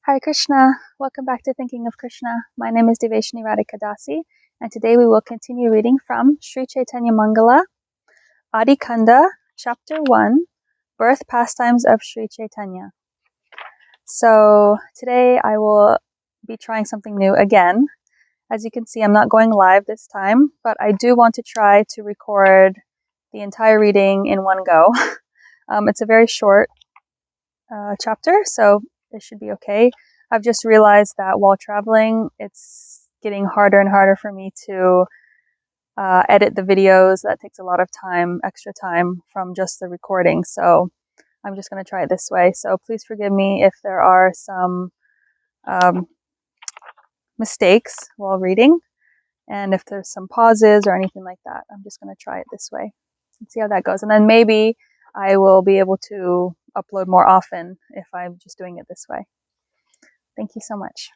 Hare Krishna, welcome back to Thinking of Krishna. My name is Devesani Radhika dasi, and today we will continue reading from Sri Caitanya Mangala, Adi Khanda, Chapter 1, Birth Pastimes of Sri Chaitanya. So today I will be trying something new again. As you can see, I'm not going live this time, but I do want to try to record the entire reading in one go. It's a very short chapter, so it should be okay. I've just realized that while traveling, it's getting harder and harder for me to edit the videos. That takes a lot of time, extra time from just the recording. So I'm just going to try it this way. So please forgive me if there are some mistakes while reading, and if there's some pauses or anything like that. I'm just going to try it this way and see how that goes. And then maybe I will be able to upload more often if I'm just doing it this way. Thank you so much.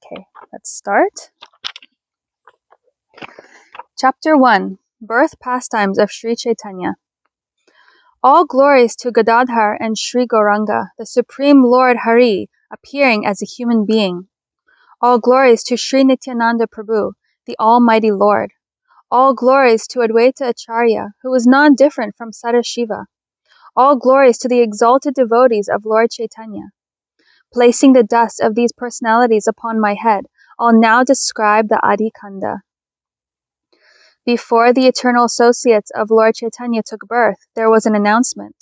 Okay, let's start. Chapter 1, Birth Pastimes of Sri Chaitanya. All glories to Gadadhar and Sri Gauranga, the Supreme Lord Hari, appearing as a human being. All glories to Sri Nityananda Prabhu, the Almighty Lord. All glories to Advaita Acharya, who is non-different from Sadashiva. All glories to the exalted devotees of Lord Chaitanya. Placing the dust of these personalities upon my head, I'll now describe the Adi Khanda. Before the eternal associates of Lord Chaitanya took birth, there was an announcement.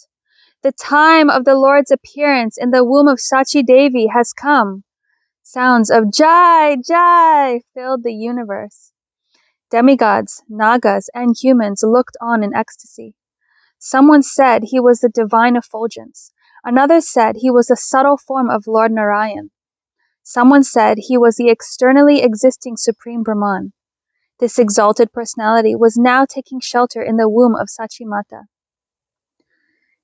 The time of the Lord's appearance in the womb of Sachi Devi has come. Sounds of Jai, Jai filled the universe. Demigods, Nagas, and humans looked on in ecstasy. Someone said he was the divine effulgence. Another said he was the subtle form of Lord Narayan. Someone said he was the externally existing Supreme Brahman. This exalted personality was now taking shelter in the womb of Sachi Mata.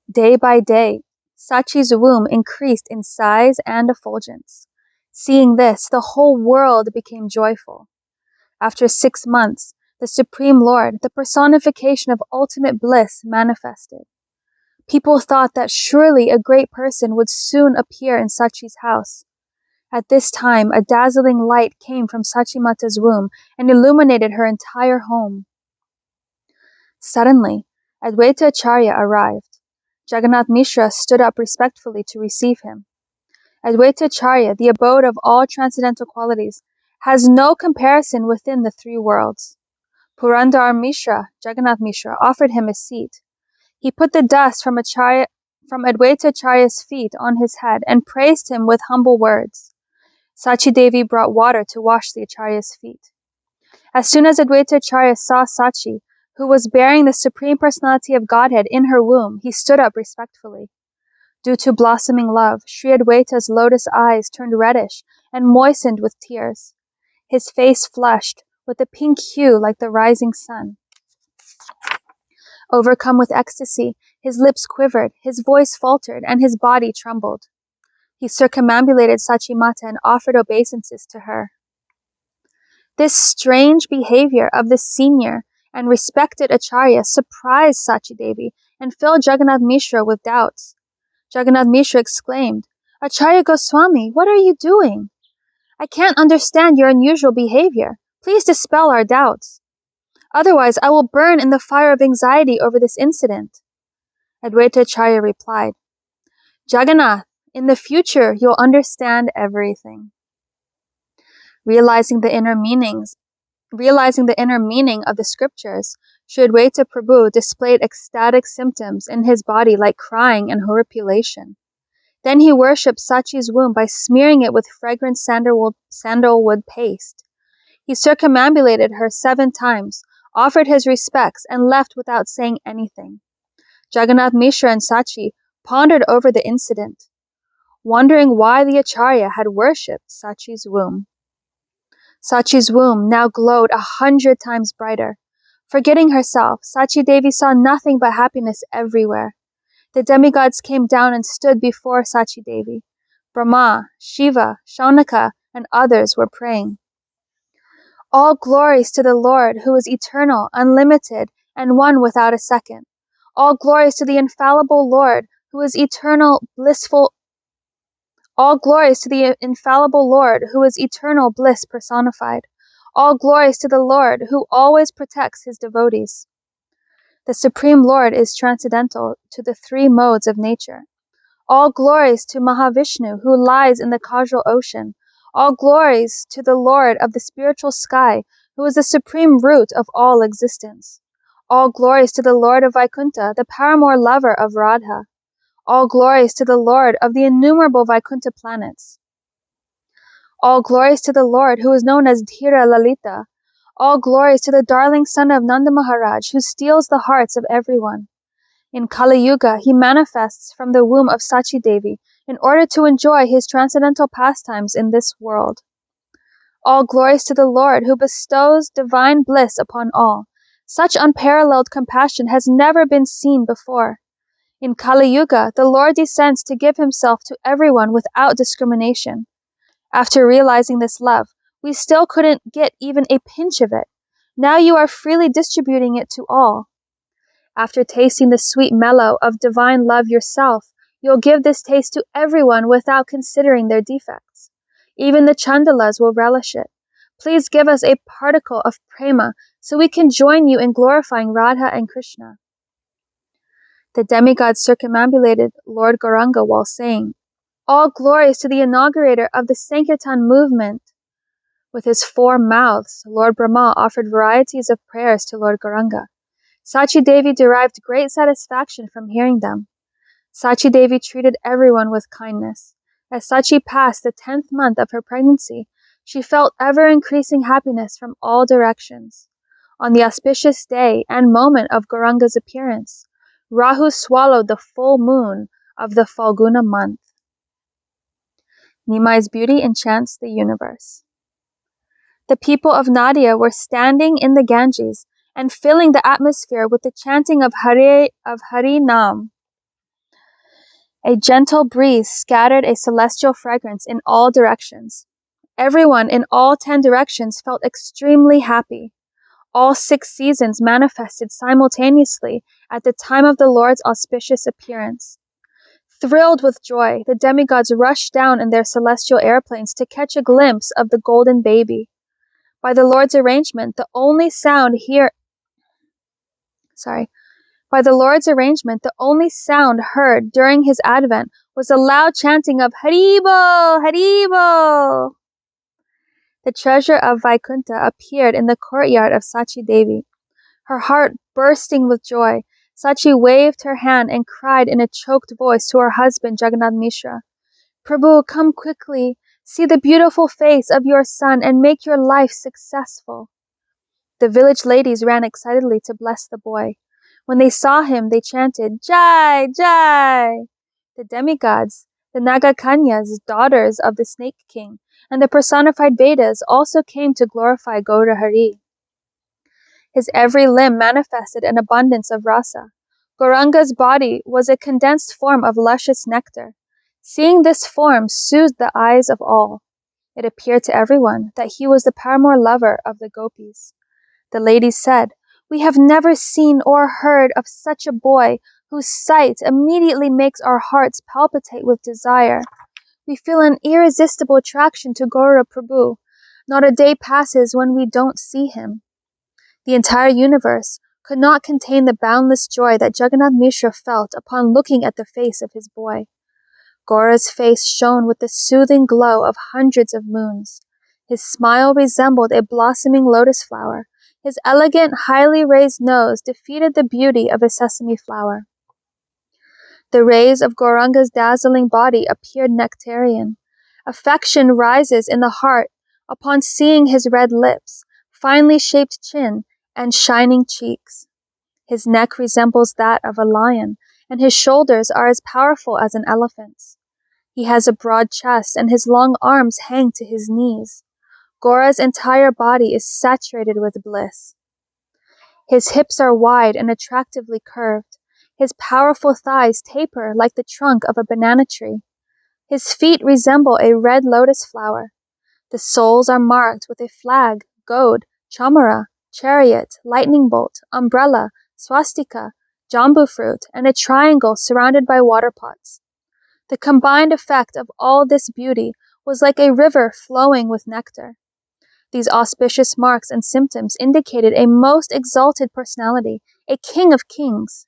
Day by day, Sachi's womb increased in size and effulgence. Seeing this, the whole world became joyful. After 6 months, the Supreme Lord, the personification of ultimate bliss, manifested. People thought that surely a great person would soon appear in Sachi's house. At this time, a dazzling light came from Sachimata's womb and illuminated her entire home. Suddenly, Advaita Acharya arrived. Jagannath Mishra stood up respectfully to receive him. Advaita Acharya, the abode of all transcendental qualities, has no comparison within the three worlds. Purandar Mishra, Jagannath Mishra, offered him a seat. He put the dust from Advaita Acharya's feet on his head and praised him with humble words. Sachi Devi brought water to wash the Acharya's feet. As soon as Advaita Acharya saw Sachi, who was bearing the Supreme Personality of Godhead in her womb, he stood up respectfully. Due to blossoming love, Sri Advaita's lotus eyes turned reddish and moistened with tears. His face flushed with a pink hue like the rising sun. Overcome with ecstasy, his lips quivered, his voice faltered, and his body trembled. He circumambulated Sachimata and offered obeisances to her. This strange behavior of the senior and respected Acharya surprised Sachi Devi and filled Jagannath Mishra with doubts. Jagannath Mishra exclaimed, "Acharya Goswami, what are you doing? I can't understand your unusual behavior. Please dispel our doubts. Otherwise, I will burn in the fire of anxiety over this incident." Advaita Acharya replied, "Jagannath, in the future you'll understand everything." Realizing the inner meaning of the scriptures, Sri Advaita Prabhu displayed ecstatic symptoms in his body like crying and horripilation. Then he worshipped Sachi's womb by smearing it with fragrant sandalwood paste. He circumambulated her 7 times, offered his respects, and left without saying anything. Jagannath Mishra and Sachi pondered over the incident, wondering why the Acharya had worshipped Sachi's womb. Sachi's womb now glowed 100 times brighter. Forgetting herself, Sachi Devi saw nothing but happiness everywhere. The demigods came down and stood before Sachi Devi. Brahma, Shiva, Shaunaka, and others were praying. All glories to the Lord, who is eternal, unlimited, and one without a second. All glories to the infallible Lord, who is eternal, blissful. All glories to the infallible Lord, who is eternal bliss personified. All glories to the Lord, who always protects his devotees. The Supreme Lord is transcendental to the three modes of nature. All glories to Mahavishnu, who lies in the causal ocean. All glories to the Lord of the spiritual sky, who is the supreme root of all existence. All glories to the Lord of Vaikuntha, the paramour lover of Radha. All glories to the Lord of the innumerable Vaikuntha planets. All glories to the Lord who is known as Dhira Lalita. All glories to the darling son of Nanda Maharaj, who steals the hearts of everyone. In Kali Yuga, he manifests from the womb of Sachi Devi in order to enjoy his transcendental pastimes in this world. All glories to the Lord who bestows divine bliss upon all. Such unparalleled compassion has never been seen before. In Kali Yuga, the Lord descends to give himself to everyone without discrimination. After realizing this love, we still couldn't get even a pinch of it. Now you are freely distributing it to all. After tasting the sweet mellow of divine love yourself, you'll give this taste to everyone without considering their defects. Even the Chandalas will relish it. Please give us a particle of prema so we can join you in glorifying Radha and Krishna. The demigods circumambulated Lord Gauranga while saying, All glories to the inaugurator of the Sankirtan movement. With his 4 mouths, Lord Brahma offered varieties of prayers to Lord Gauranga. Sachi Devi derived great satisfaction from hearing them. Sachi Devi treated everyone with kindness. As Sachi passed the 10th month of her pregnancy, she felt ever-increasing happiness from all directions. On the auspicious day and moment of Gauranga's appearance, Rahu swallowed the full moon of the Falguna month. Nimai's beauty enchants the universe. The people of Nadia were standing in the Ganges and filling the atmosphere with the chanting of Hari Nam. A gentle breeze scattered a celestial fragrance in all directions. Everyone in all 10 directions felt extremely happy. All 6 seasons manifested simultaneously at the time of the Lord's auspicious appearance. Thrilled with joy, the demigods rushed down in their celestial airplanes to catch a glimpse of the golden baby. By the Lord's arrangement, the only sound heard during his advent was a loud chanting of Haribo, Haribo. The treasure of Vaikuntha appeared in the courtyard of Sachi Devi. Her heart bursting with joy, Sachi waved her hand and cried in a choked voice to her husband Jagannath Mishra, Prabhu, come quickly, see the beautiful face of your son and make your life successful. The village ladies ran excitedly to bless the boy. When they saw him, they chanted, Jai, Jai! The demigods, the Nagakanyas, daughters of the Snake King, and the personified Vedas also came to glorify Gaura Hari. His every limb manifested an abundance of rasa. Gauranga's body was a condensed form of luscious nectar. Seeing this form soothed the eyes of all. It appeared to everyone that he was the paramour lover of the gopis. The ladies said, We have never seen or heard of such a boy whose sight immediately makes our hearts palpitate with desire. We feel an irresistible attraction to Gaura Prabhu. Not a day passes when we don't see him. The entire universe could not contain the boundless joy that Jagannath Mishra felt upon looking at the face of his boy. Gaura's face shone with the soothing glow of hundreds of moons. His smile resembled a blossoming lotus flower. His elegant, highly raised nose defeated the beauty of a sesame flower. The rays of Gauranga's dazzling body appeared nectarian. Affection rises in the heart upon seeing his red lips, finely shaped chin, and shining cheeks. His neck resembles that of a lion, and his shoulders are as powerful as an elephant's. He has a broad chest, and his long arms hang to his knees. Gaura's entire body is saturated with bliss. His hips are wide and attractively curved. His powerful thighs taper like the trunk of a banana tree. His feet resemble a red lotus flower. The soles are marked with a flag, goad, chamara, chariot, lightning bolt, umbrella, swastika, jambu fruit, and a triangle surrounded by water pots. The combined effect of all this beauty was like a river flowing with nectar. These auspicious marks and symptoms indicated a most exalted personality, a king of kings.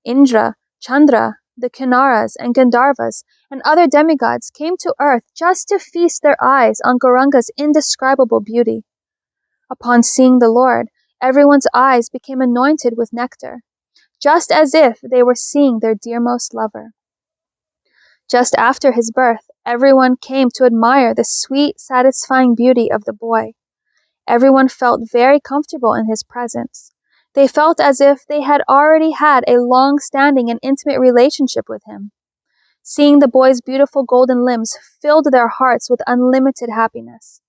Indra, Chandra, the Kinnaras and Gandharvas and other demigods came to earth just to feast their eyes on Gauranga's indescribable beauty. Upon seeing the Lord, everyone's eyes became anointed with nectar, just as if they were seeing their dearmost lover. Just after his birth, everyone came to admire the sweet, satisfying beauty of the boy. Everyone felt very comfortable in his presence. They felt as if they had already had a long-standing and intimate relationship with him. Seeing the boy's beautiful golden limbs filled their hearts with unlimited happiness.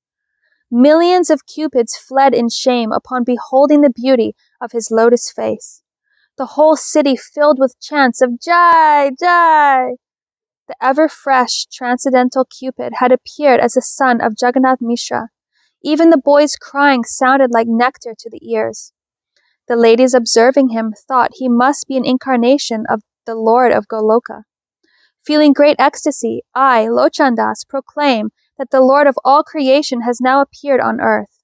Millions of cupids fled in shame upon beholding the beauty of his lotus face. The whole city filled with chants of Jai, Jai. The ever-fresh transcendental Cupid had appeared as the son of Jagannath Mishra. Even the boy's crying sounded like nectar to the ears. The ladies observing him thought he must be an incarnation of the Lord of Goloka. Feeling great ecstasy, I, Lochandas, proclaim that the Lord of all creation has now appeared on earth.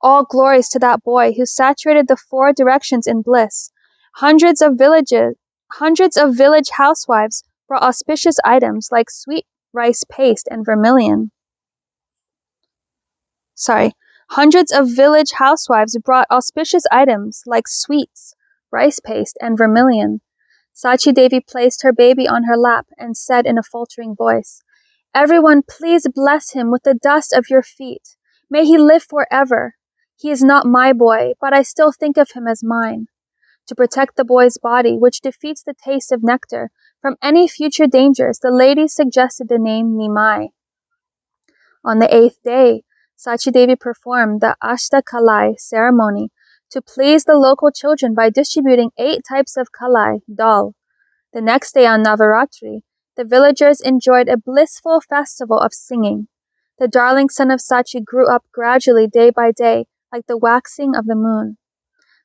All glories to that boy who saturated the four directions in bliss. Hundreds of village housewives brought auspicious items like sweet rice paste and vermilion. Hundreds of village housewives brought auspicious items like sweets, rice paste, and vermilion. Sachi Devi placed her baby on her lap and said in a faltering voice, "Everyone, please bless him with the dust of your feet. May he live forever. He is not my boy, but I still think of him as mine." To protect the boy's body, which defeats the taste of nectar, from any future dangers, the ladies suggested the name Nimai. On the 8th day, Sachi Devi performed the Ashta Kalai ceremony to please the local children by distributing 8 types of kalai, dal. The next day on Navaratri, the villagers enjoyed a blissful festival of singing. The darling son of Sachi grew up gradually day by day like the waxing of the moon.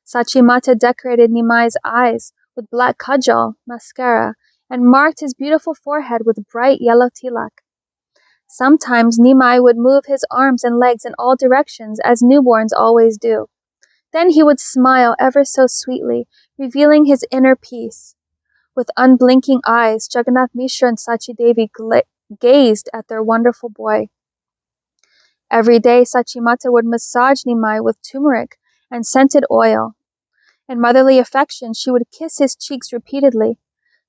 Sachi Mata decorated Nimai's eyes with black kajal, mascara, and marked his beautiful forehead with bright yellow tilak. Sometimes Nimai would move his arms and legs in all directions as newborns always do. Then he would smile ever so sweetly, revealing his inner peace. With unblinking eyes, Jagannath Mishra and Sachi Devi gazed at their wonderful boy. Every day, Sachi Mata would massage Nimai with turmeric and scented oil. In motherly affection, she would kiss his cheeks repeatedly.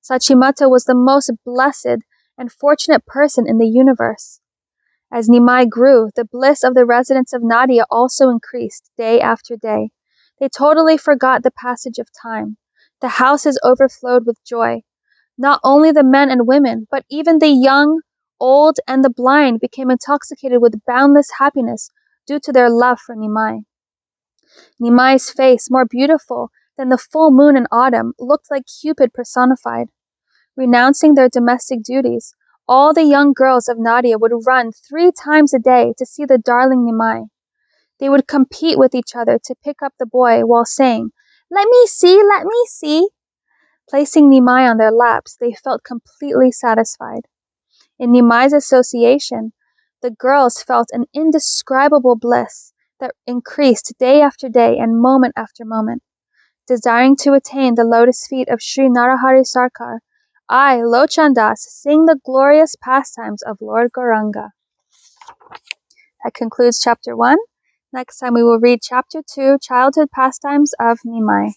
Sachi Mata was the most blessed and fortunate person in the universe. As Nimai grew, the bliss of the residents of Nadia also increased day after day. They totally forgot the passage of time. The houses overflowed with joy. Not only the men and women, but even the young, old, and the blind became intoxicated with boundless happiness due to their love for Nimai. Nimai's face, more beautiful than the full moon in autumn, looked like Cupid personified. Renouncing their domestic duties, all the young girls of Nadia would run 3 times a day to see the darling Nimai. They would compete with each other to pick up the boy while saying, "Let me see, let me see." Placing Nimai on their laps, they felt completely satisfied. In Nimai's association, the girls felt an indescribable bliss that increased day after day and moment after moment. Desiring to attain the lotus feet of Sri Narahari Sarkar, I, Lochandas, sing the glorious pastimes of Lord Gauranga. That concludes chapter 1. Next time we will read chapter 2, Childhood Pastimes of Nimai.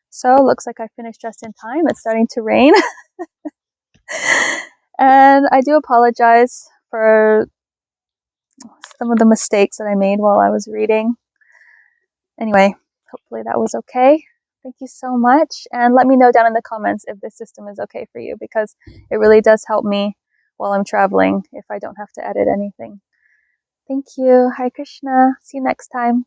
So, looks like I finished just in time. It's starting to rain. And I do apologize for some of the mistakes that I made while I was reading. Anyway, hopefully that was okay. Thank you so much. And let me know down in the comments if this system is okay for you, because it really does help me while I'm traveling if I don't have to edit anything. Thank you. Hare Krishna. See you next time.